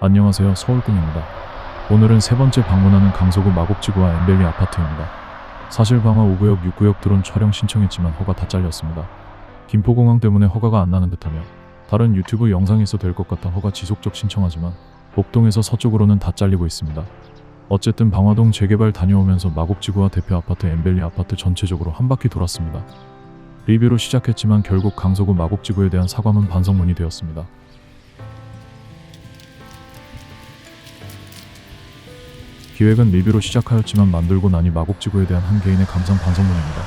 안녕하세요, 서울꿈입니다. 오늘은 세 번째 방문하는 강서구 마곡지구와 엠벨리 아파트입니다. 사실 방화 5구역 6구역 드론 촬영 신청했지만 허가 다 잘렸습니다. 김포공항 때문에 허가가 안 나는 듯하며 다른 유튜브 영상에서 될 것 같아 허가 지속적 신청하지만 목동에서 서쪽으로는 다 잘리고 있습니다. 어쨌든 방화동 재개발 다녀오면서 마곡지구와 대표 아파트 엠벨리 아파트 전체적으로 한 바퀴 돌았습니다. 리뷰로 시작했지만 결국 강서구 마곡지구에 대한 사과문 반성문이 되었습니다. 기획은 리뷰로 시작하였지만 만들고 나니 마곡지구에 대한 한 개인의 감상 반성문입니다.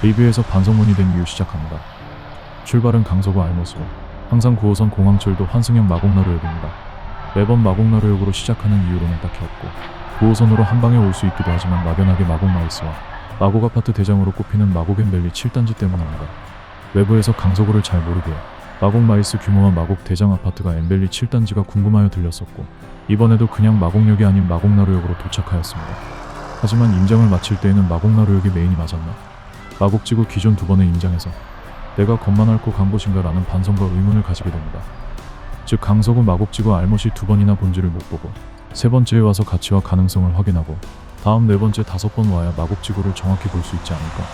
리뷰에서 반성문이 된 이유 시작합니다. 출발은 강서구 알못으로 항상 9호선 공항철도 환승역 마곡나루역입니다. 매번 마곡나루역으로 시작하는 이유로는 딱히 없고 9호선으로 한방에 올 수 있기도 하지만 막연하게 마곡마이스와 마곡아파트 대장으로 꼽히는 마곡엠벨리 7단지 때문입니다. 외부에서 강서구를 잘 모르기에 마곡마이스 규모와 마곡 대장 아파트가 엠벨리 7단지가 궁금하여 들렸었고 이번에도 그냥 마곡역이 아닌 마곡나루역으로 도착하였습니다. 하지만 임장을 마칠 때에는 마곡나루역이 메인이 맞았나? 마곡지구 기존 두 번의 임장에서 내가 겁만 앓고 간 곳인가 라는 반성과 의문을 가지게 됩니다. 즉 강서구 마곡지구 알못이 두 번이나 본질을 못 보고 세 번째에 와서 가치와 가능성을 확인하고 다음 네 번째 다섯 번 와야 마곡지구를 정확히 볼 수 있지 않을까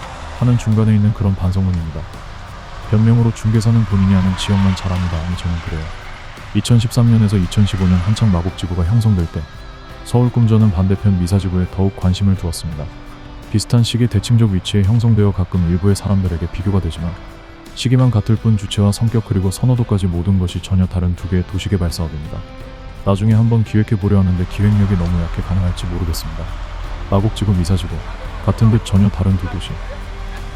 하는 중간에 있는 그런 반성문입니다. 변명으로 중개사는 본인이 아는 지역만 잘합니다. 아니 저는 그래요. 2013년에서 2015년 한창 마곡지구가 형성될 때 서울꿈 저는 반대편 미사지구에 더욱 관심을 두었습니다. 비슷한 시기 대칭적 위치에 형성되어 가끔 일부의 사람들에게 비교가 되지만 시기만 같을 뿐 주체와 성격 그리고 선호도까지 모든 것이 전혀 다른 두 개의 도시개발 사업입니다. 나중에 한번 기획해보려 하는데 기획력이 너무 약해 가능할지 모르겠습니다. 마곡지구 미사지구 같은 듯 전혀 다른 두 도시.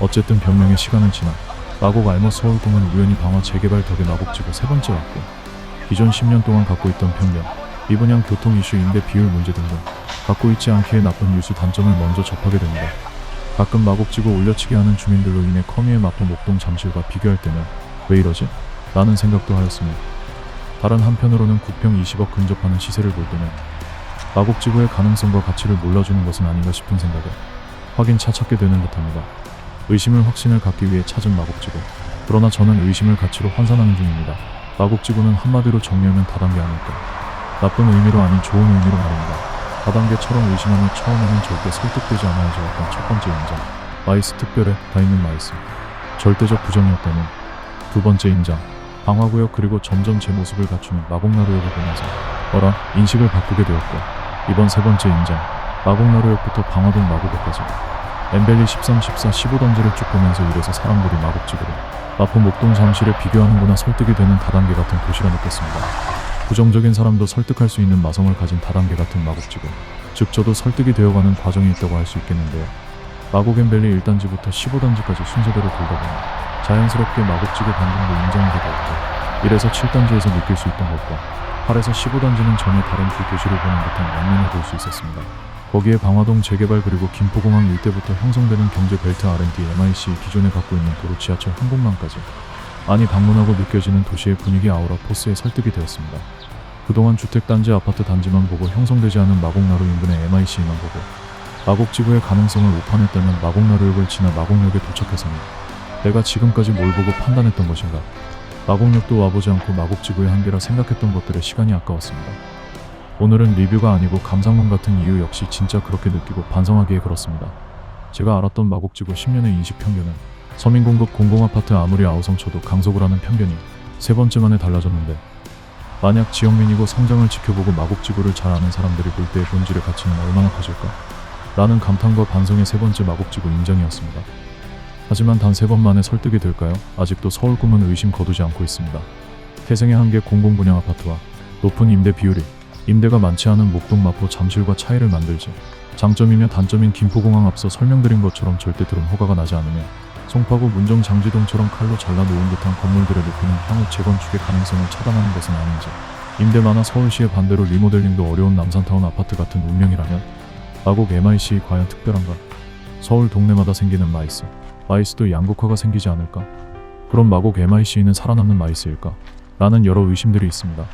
어쨌든 변명의 시간은 지나 마곡 알못 서울꿈은 우연히 방화 재개발 덕에 마곡지구 세 번째 왔고 기존 10년 동안 갖고 있던 편견, 미분양 교통 이슈 임대 비율 문제 등등 갖고 있지 않기에 나쁜 뉴스 단점을 먼저 접하게 됩니다. 가끔 마곡지구 올려치기 하는 주민들로 인해 커미의 마포 목동 잠실과 비교할 때는 왜 이러지? 라는 생각도 하였으며 다른 한편으로는 국평 20억 근접하는 시세를 볼 때는 마곡지구의 가능성과 가치를 몰라주는 것은 아닌가 싶은 생각에 확인차 찾게 되는 듯합니다. 의심을 확신을 갖기 위해 찾은 마곡지구. 그러나 저는 의심을 가치로 환산하는 중입니다. 마곡지구는 한마디로 정리하면 다단계 아닐까. 나쁜 의미로 아닌 좋은 의미로 말입니다. 다단계처럼 의심하면 처음에는 절대 설득되지 않아야지 왔던 첫 번째 임장. 마이스 특별해 다 있는 마이스. 절대적 부정이었다면 두 번째 임장. 방화구역 그리고 점점 제 모습을 갖추는 마곡나루역을 보면서 어라 인식을 바꾸게 되었고 이번 세 번째 임장. 마곡나루역부터 방화동 마곡역까지 엠벨리 13, 14, 15단지를 쭉 보면서 이래서 사람들이 마곡지구를 마포 목동 잠실에 비교하는구나 설득이 되는 다단계 같은 도시라 느꼈습니다. 부정적인 사람도 설득할 수 있는 마성을 가진 다단계 같은 마곡지구. 즉 저도 설득이 되어가는 과정이 있다고 할 수 있겠는데요. 마곡 엠벨리 1단지부터 15단지까지 순서대로 돌다 보니 자연스럽게 마곡지구 반경도 인정이 되었고 이래서 7단지에서 느낄 수 있던 것과 8에서 15단지는 전혀 다른 두 도시를 보는 듯한 양면을 볼 수 있었습니다. 거기에 방화동 재개발 그리고 김포공항 일대부터 형성되는 경제벨트 R&D MIC 기존에 갖고 있는 도로 지하철 항공망까지 많이 방문하고 느껴지는 도시의 분위기 아우라 포스에 설득이 되었습니다. 그동안 주택단지 아파트 단지만 보고 형성되지 않은 마곡나루 인근의 MIC만 보고 마곡지구의 가능성을 오판했다면 마곡나루역을 지나 마곡역에 도착해서는 내가 지금까지 뭘 보고 판단했던 것인가. 마곡역도 와보지 않고 마곡지구의 한계라 생각했던 것들에 시간이 아까웠습니다. 오늘은 리뷰가 아니고 감상문 같은 이유 역시 진짜 그렇게 느끼고 반성하기에 그렇습니다. 제가 알았던 마곡지구 10년의 인식 편견은 서민공급 공공아파트 아무리 아우성 쳐도 강서구라는 편견이 세 번째 만에 달라졌는데 만약 지역민이고 성장을 지켜보고 마곡지구를 잘 아는 사람들이 볼 때의 본질의 가치는 얼마나 커질까? 라는 감탄과 반성의 세 번째 마곡지구 임장이었습니다. 하지만 단 세 번 만에 설득이 될까요? 아직도 서울꿈은 의심 거두지 않고 있습니다. 태생의 한계 공공분양 아파트와 높은 임대 비율이 임대가 많지 않은 목동 마포 잠실과 차이를 만들지 장점이며 단점인 김포공항 앞서 설명드린 것처럼 절대 드론 허가가 나지 않으며 송파구 문정 장지동처럼 칼로 잘라놓은 듯한 건물들의 높이는 향후 재건축의 가능성을 차단하는 것은 아닌지 임대 많아 서울시의 반대로 리모델링도 어려운 남산타운 아파트 같은 운명이라면 마곡 MIC 과연 특별한가? 서울 동네마다 생기는 마이스도 양극화가 생기지 않을까? 그럼 마곡 MIC는 살아남는 마이스일까? 라는 여러 의심들이 있습니다.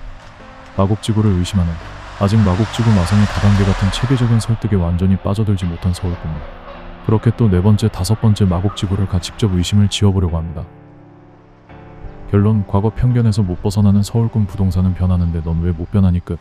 마곡지구를 의심하는 아직 마곡지구 마성의 다단계 같은 체계적인 설득에 완전히 빠져들지 못한 서울꿈. 그렇게 또 네 번째, 다섯 번째 마곡지구를 직접 의심을 지어보려고 합니다. 결론, 과거 편견에서 못 벗어나는 서울꿈 부동산은 변하는데 넌 왜 못 변하니 끝.